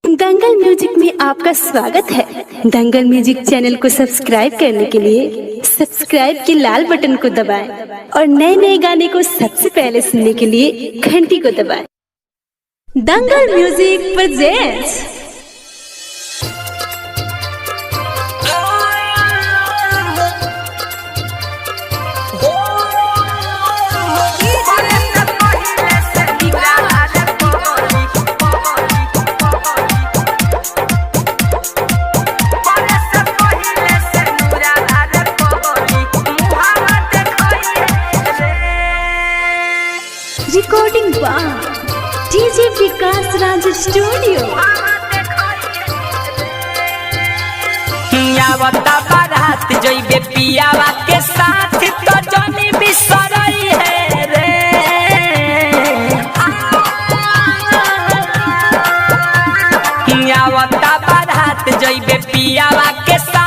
दंगल music में आपका स्वागत है। दंगल म्यूजिक चैनल को सब्सक्राइब करने के लिए सब्सक्राइब के लाल बटन को दबाएं और नए नए गाने को सबसे पहले सुनने के लिए घंटी को दबाएं। Dangal music presents recording by DJ Vikas Raj studio. आवता बारात जइबे पियावा के साथ तो जानी बिसरई है रे। आवता बारात जइबे पियावा के साथ